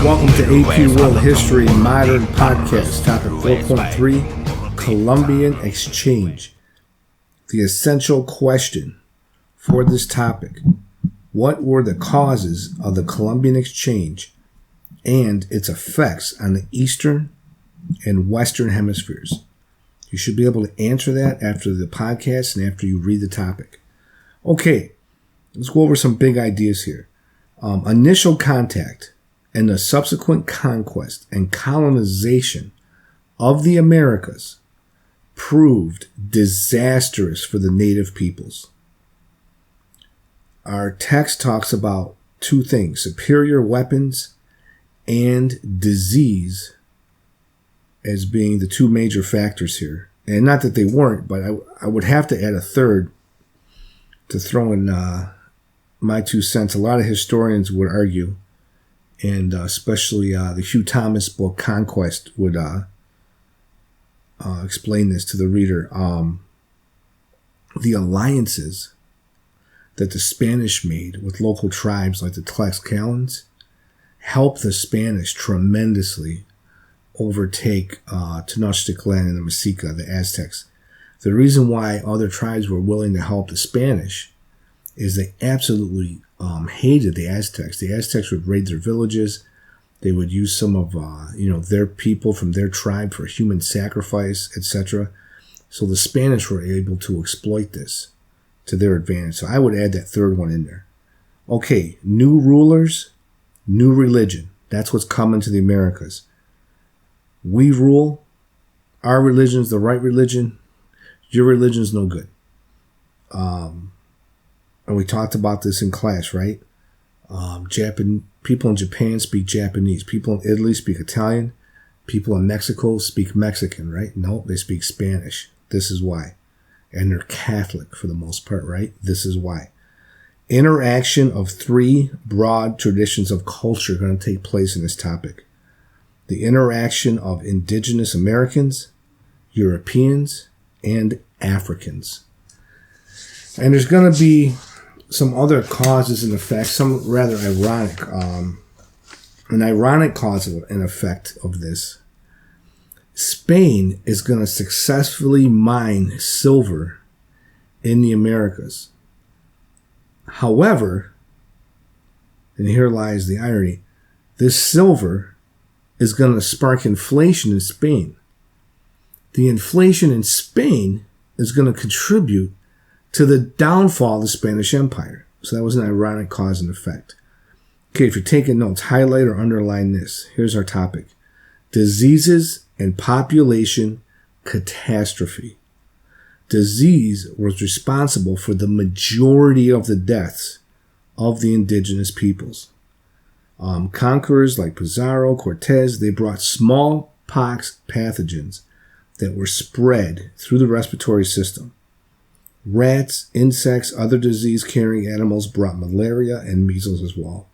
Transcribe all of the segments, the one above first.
Welcome to AP World History Modern Podcast, Topic 4.3, Columbian Exchange. The essential question for this topic: what were the causes of the Columbian Exchange and its effects on the Eastern and Western hemispheres? You should be able to answer that after the podcast and after you read the topic. Okay, let's go over some big ideas here. Initial contact and the subsequent conquest and colonization of the Americas proved disastrous for the native peoples. Our text talks about two things: superior weapons and disease as being the two major factors here. And not that they weren't, but I would have to add a third to throw in my 2 cents. A lot of historians would argue, and especially the Hugh Thomas book Conquest would explain this to the reader. The alliances that the Spanish made with local tribes like the Tlaxcalans helped the Spanish tremendously overtake Tenochtitlan and the Mexica, the Aztecs. The reason why other tribes were willing to help the Spanish is they absolutely hated the Aztecs. The Aztecs would raid their villages. They would use some of their people from their tribe for human sacrifice, etc. So the Spanish were able to exploit this to their advantage. So I would add that third one in there. Okay, new rulers, new religion. That's what's coming to the Americas. We rule. Our religion's the right religion. Your religion's no good. And we talked about this in class, right? People in Japan speak Japanese. People in Italy speak Italian. People in Mexico speak Mexican, right? No, they speak Spanish. This is why. And they're Catholic for the most part, right? This is why. Interaction of three broad traditions of culture are going to take place in this topic. The interaction of indigenous Americans, Europeans, and Africans. And there's going to be some other causes and effects, some rather ironic. An ironic cause and effect of this. Spain is going to successfully mine silver in the Americas. However, and here lies the irony, this silver is going to spark inflation in Spain. The inflation in Spain is going to contribute to the downfall of the Spanish Empire. So that was an ironic cause and effect. Okay, if you're taking notes, highlight or underline this. Here's our topic: diseases and population catastrophe. Disease was responsible for the majority of the deaths of the indigenous peoples. Conquerors like Pizarro, Cortez, they brought smallpox pathogens that were spread through the respiratory system. Rats, insects, other disease-carrying animals brought malaria and measles as well.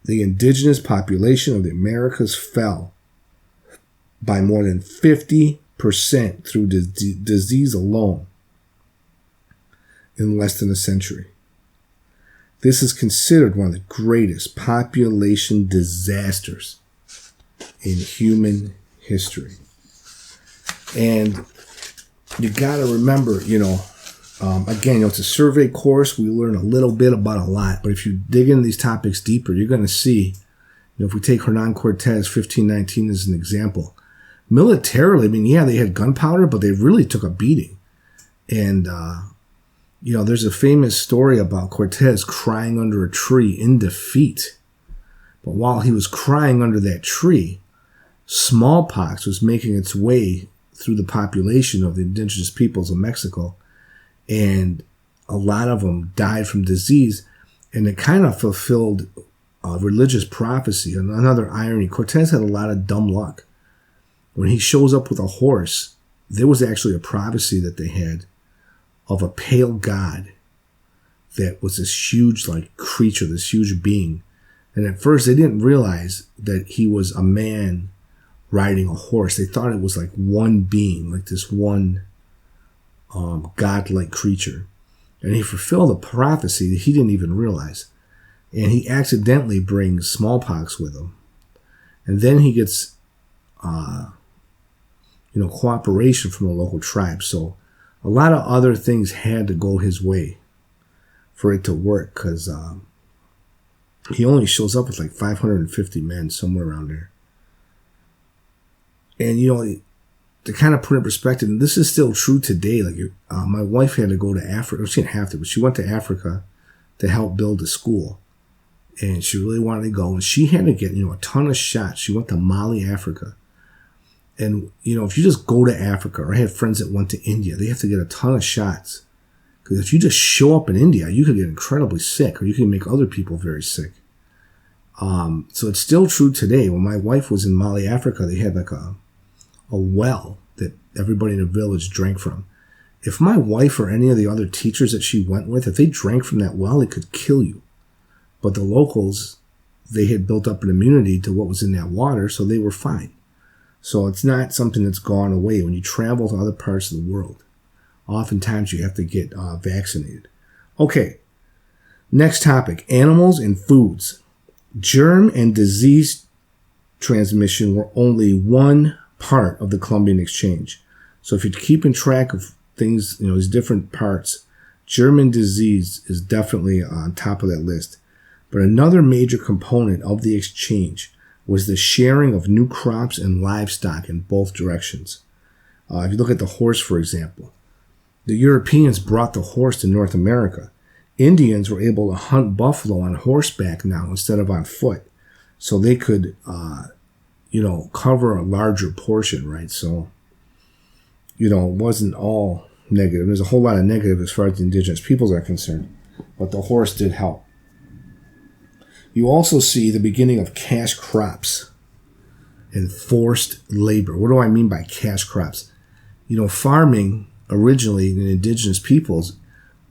The indigenous population of the Americas fell by more than 50% through disease alone in less than a century. This is considered one of the greatest population disasters in human history. And you got to remember, again, it's a survey course. We learn a little bit about a lot. But if you dig into these topics deeper, you're going to see, if we take Hernan Cortez, 1519 as an example, militarily, they had gunpowder, but they really took a beating. And, there's a famous story about Cortez crying under a tree in defeat. But while he was crying under that tree, smallpox was making its way through the population of the indigenous peoples of Mexico, and a lot of them died from disease, and it kind of fulfilled religious prophecy. And another irony, Cortez had a lot of dumb luck. When he shows up with a horse, there was actually a prophecy that they had of a pale god that was this huge creature, this huge being. And at first they didn't realize that he was a man riding a horse. They thought it was like one being, like this one godlike creature. And he fulfilled a prophecy that he didn't even realize. and he accidentally brings smallpox with him. And then he gets, cooperation from the local tribe. So a lot of other things had to go his way for it to work, because he only shows up with like 550 men, somewhere around there. And, to kind of put it in perspective, and this is still true today. Like, my wife had to go to Africa. She didn't have to, but she went to Africa to help build a school. And she really wanted to go. And she had to get, a ton of shots. She went to Mali, Africa. And, if you just go to Africa, or I had friends that went to India, they have to get a ton of shots. Because if you just show up in India, you could get incredibly sick, or you can make other people very sick. So it's still true today. When my wife was in Mali, Africa, they had like a well that everybody in the village drank from. If my wife or any of the other teachers that she went with, if they drank from that well, it could kill you. But the locals, they had built up an immunity to what was in that water, so they were fine. So it's not something that's gone away. When you travel to other parts of the world, oftentimes you have to get vaccinated. Okay, next topic, animals and foods. Germ and disease transmission were only one part of the Columbian Exchange. So if you're keeping track of things, these different parts, germ and disease is definitely on top of that list. But another major component of the exchange was the sharing of new crops and livestock in both directions. If you look at the horse, for example, the Europeans brought the horse to North America. Indians were able to hunt buffalo on horseback now instead of on foot. So they could, cover a larger portion, right? So, it wasn't all negative. There's a whole lot of negative as far as the indigenous peoples are concerned. But the horse did help. You also see the beginning of cash crops and forced labor. What do I mean by cash crops? Farming originally in indigenous peoples,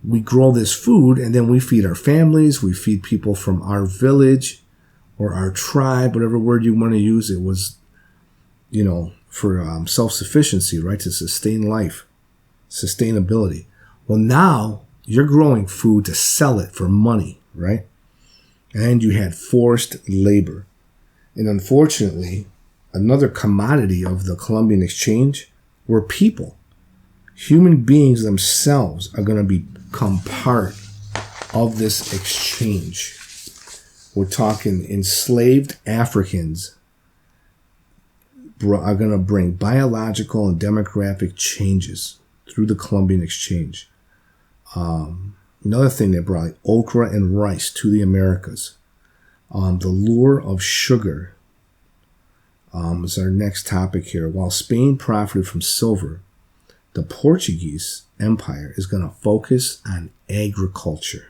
we grow this food and then we feed our families, we feed people from our village or our tribe, whatever word you want to use. It was, for self-sufficiency, right? To sustain life, sustainability. Well, now you're growing food to sell it for money, right? And you had forced labor. And unfortunately, another commodity of the Columbian Exchange were people. Human beings themselves are going to become part of this exchange. We're talking enslaved Africans are going to bring biological and demographic changes through the Columbian Exchange. Another thing they brought, like okra and rice to the Americas. The lure of sugar is our next topic here. While Spain profited from silver, the Portuguese Empire is going to focus on agriculture.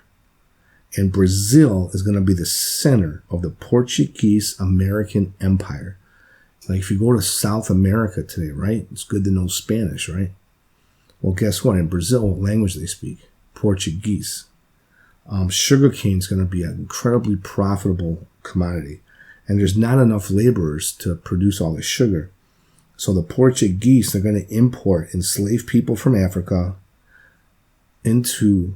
And Brazil is going to be the center of the Portuguese American Empire. Like if you go to South America today, right? It's good to know Spanish, right? Well, guess what? In Brazil, what language they speak? Portuguese. Sugarcane is going to be an incredibly profitable commodity. And there's not enough laborers to produce all the sugar. So the Portuguese are going to import enslaved people from Africa into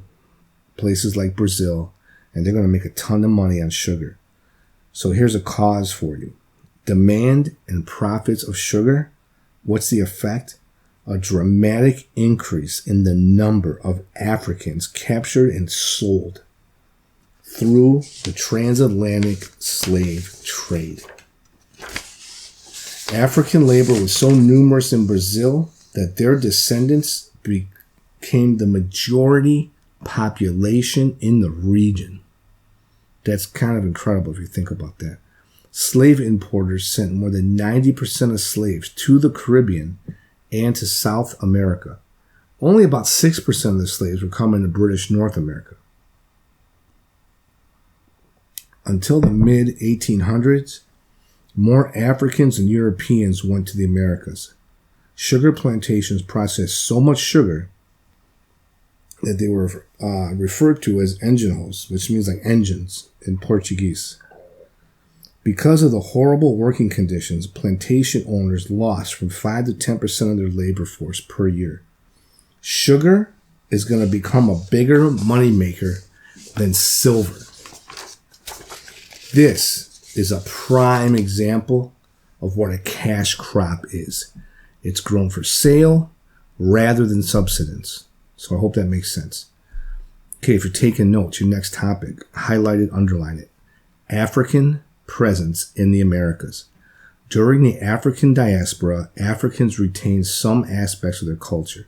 places like Brazil, and they're going to make a ton of money on sugar. So here's a cause for you. Demand and profits of sugar. What's the effect? A dramatic increase in the number of Africans captured and sold through the transatlantic slave trade. African labor was so numerous in Brazil that their descendants became the majority population in the region. That's kind of incredible if you think about that. Slave importers sent more than 90% of slaves to the Caribbean and to South America. Only about 6% of the slaves were coming to British North America. Until the mid-1800s, more Africans and Europeans went to the Americas. Sugar plantations processed so much sugar that they were referred to as engenhos, which means like engines in Portuguese. Because of the horrible working conditions, plantation owners lost from 5 to 10% of their labor force per year. Sugar is going to become a bigger moneymaker than silver. This is a prime example of what a cash crop is. It's grown for sale rather than subsistence. So I hope that makes sense. Okay, if you're taking notes, your next topic, highlight it, underline it. African presence in the Americas. During the African diaspora, Africans retained some aspects of their culture.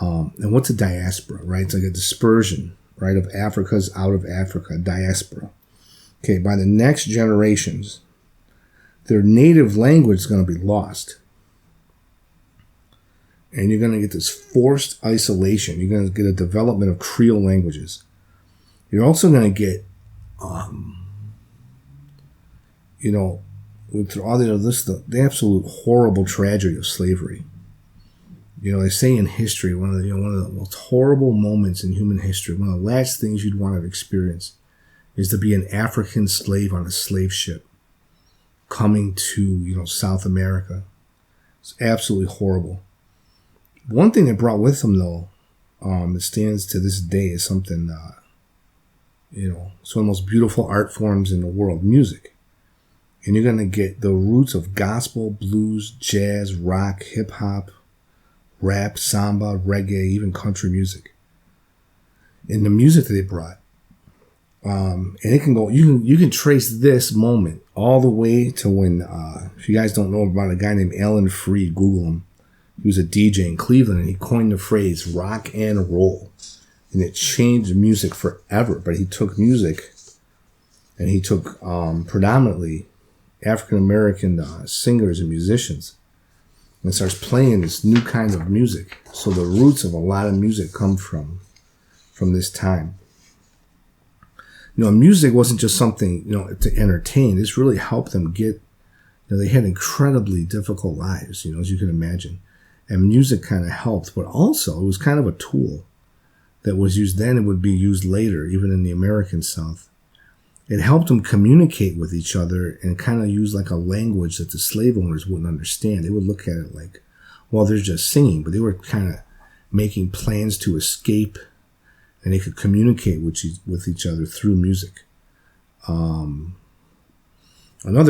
And what's a diaspora, right? It's like a dispersion, right, of Africa's out of Africa, diaspora. Okay, by the next generations, their native language is going to be lost. And you're going to get this forced isolation. You're going to get a development of Creole languages. You're also going to get, with all the absolute horrible tragedy of slavery. They say in history, one of the most horrible moments in human history, one of the last things you'd want to experience is to be an African slave on a slave ship coming to, South America. It's absolutely horrible. One thing they brought with them, though, that stands to this day is something, it's one of the most beautiful art forms in the world, music. And you're going to get the roots of gospel, blues, jazz, rock, hip-hop, rap, samba, reggae, even country music. And the music that they brought, and it can go, you can trace this moment all the way to when, if you guys don't know about a guy named Alan Freed, Google him. He was a DJ in Cleveland, and he coined the phrase rock and roll. And it changed music forever. But he took music, and he took predominantly African-American singers and musicians, and starts playing this new kind of music. So the roots of a lot of music come from this time. Music wasn't just something, to entertain. This really helped them get, they had incredibly difficult lives, as you can imagine. And music kind of helped, but also it was kind of a tool that was used then and would be used later, even in the American South. It helped them communicate with each other and kind of use like a language that the slave owners wouldn't understand. They would look at it like, well, they're just singing, but they were kind of making plans to escape, and they could communicate with each other through music. Another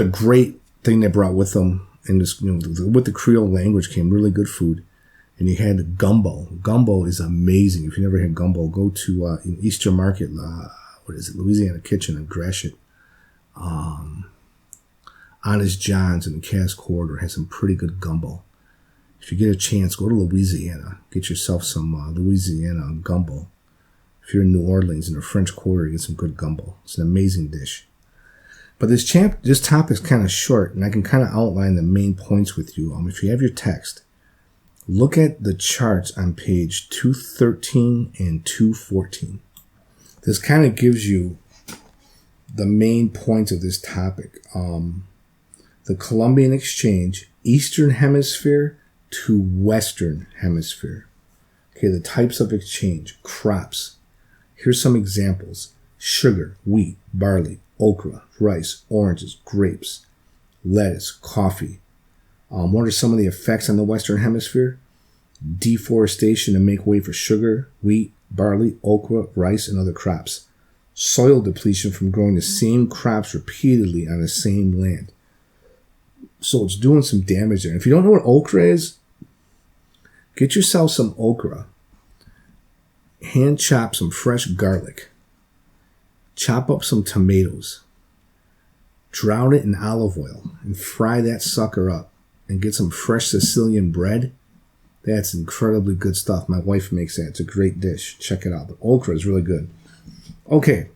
great thing they brought with them, and this, with the Creole language came really good food. And you had gumbo. Gumbo is amazing. If you never had gumbo, go to in Eastern Market, Louisiana Kitchen in Gratiot. Honest John's in the Cass Corridor has some pretty good gumbo. If you get a chance, go to Louisiana. Get yourself some Louisiana gumbo. If you're in New Orleans in the French Quarter, get some good gumbo. It's an amazing dish. But this topic's kind of short, and I can kind of outline the main points with you. If you have your text, look at the charts on page 213 and 214. This kind of gives you the main points of this topic. The Columbian Exchange, Eastern Hemisphere to Western Hemisphere. Okay, the types of exchange, crops. Here's some examples. Sugar, wheat, barley, okra, rice, oranges, grapes, lettuce, coffee. What are some of the effects on the Western Hemisphere? Deforestation to make way for sugar, wheat, barley, okra, rice, and other crops. Soil depletion from growing the same crops repeatedly on the same land. So it's doing some damage there. If you don't know what okra is, get yourself some okra. Hand chop some fresh garlic. Chop up some tomatoes. Drown it in olive oil and fry that sucker up. And get some fresh Sicilian bread. That's incredibly good stuff. My wife makes that. It's a great dish. Check it out. But okra is really good. Okay.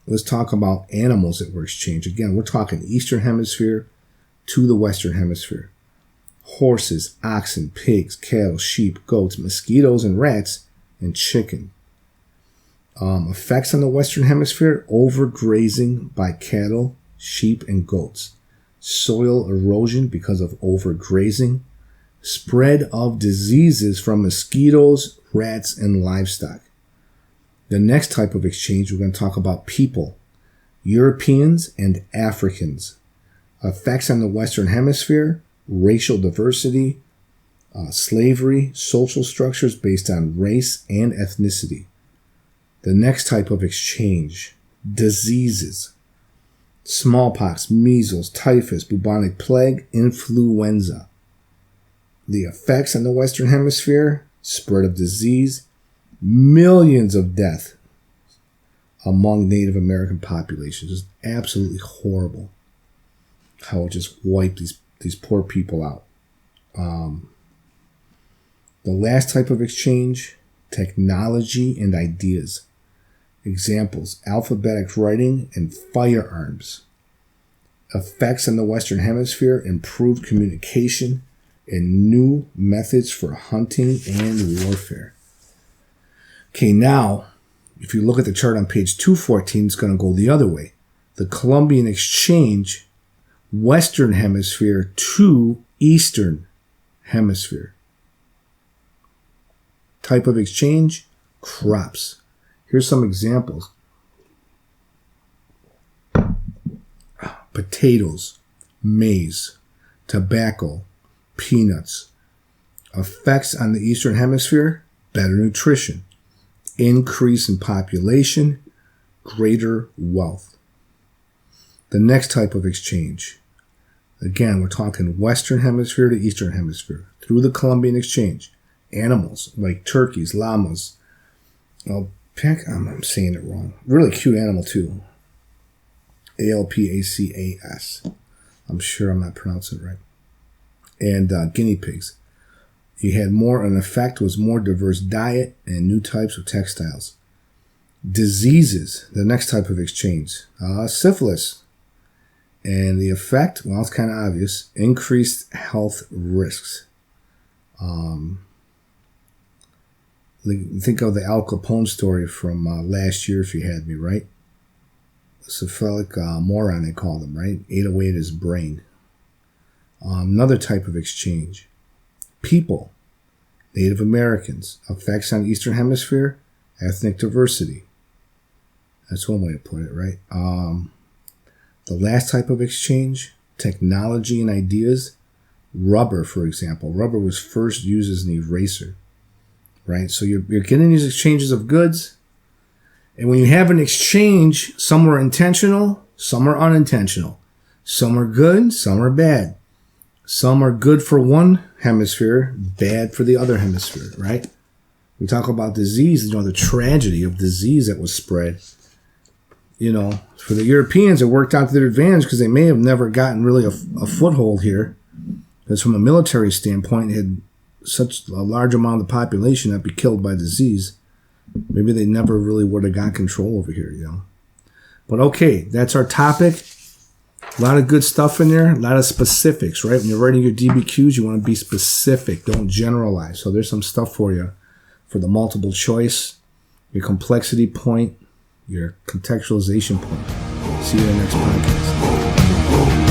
Let's talk about animals that were exchanged. Again, we're talking Eastern Hemisphere to the Western Hemisphere. Horses, oxen, pigs, cattle, sheep, goats, mosquitoes, and rats, and chicken. Effects on the Western Hemisphere: overgrazing by cattle, sheep, and goats. Soil erosion because of overgrazing. Spread of diseases from mosquitoes, rats, and livestock. The next type of exchange, we're going to talk about people. Europeans and Africans. Effects on the Western Hemisphere: racial diversity, slavery, social structures based on race and ethnicity. The next type of exchange, diseases. smallpox, measles, typhus, bubonic plague, influenza. The effects on the Western Hemisphere, spread of disease, millions of deaths among Native American populations. It's absolutely horrible how it just wiped these poor people out. The last type of exchange, technology and ideas. Examples, alphabetic writing and firearms. Effects on the Western Hemisphere, improved communication and new methods for hunting and warfare. Okay, now, if you look at the chart on page 214, it's going to go the other way. The Columbian Exchange, Western Hemisphere to Eastern Hemisphere. Type of exchange, crops. Here's some examples. Potatoes, maize, tobacco, peanuts. Effects on the Eastern Hemisphere, better nutrition, increase in population, greater wealth. The next type of exchange. Again, we're talking Western Hemisphere to Eastern Hemisphere through the Columbian Exchange. Animals like turkeys, llamas. I'm saying it wrong. Really cute animal too. Alpacas. I'm sure I'm not pronouncing it right. And guinea pigs. You had an effect was more diverse diet and new types of textiles. Diseases, the next type of exchange. Syphilis. And the effect, well, it's kind of obvious, increased health risks. Think of the Al Capone story from last year, if you had me, right? Cephalic moron, they called him, right? Ate away at his brain. Another type of exchange. People, Native Americans, effects on Eastern Hemisphere, ethnic diversity. That's one way to put it, right? The last type of exchange, technology and ideas. Rubber, for example. Rubber was first used as an eraser, right? So you're getting these exchanges of goods. And when you have an exchange, some are intentional, some are unintentional. Some are good, some are bad. Some are good for one hemisphere, bad for the other hemisphere, right? We talk about disease, the tragedy of disease that was spread. For the Europeans, it worked out to their advantage because they may have never gotten really a foothold here. Because from a military standpoint, it had such a large amount of the population that'd be killed by disease. Maybe they never really would have got control over here, But okay, that's our topic. A lot of good stuff in there, a lot of specifics, right? When you're writing your DBQs, you want to be specific. Don't generalize. So there's some stuff for you for the multiple choice, your complexity point, your contextualization point. See you in the next podcast.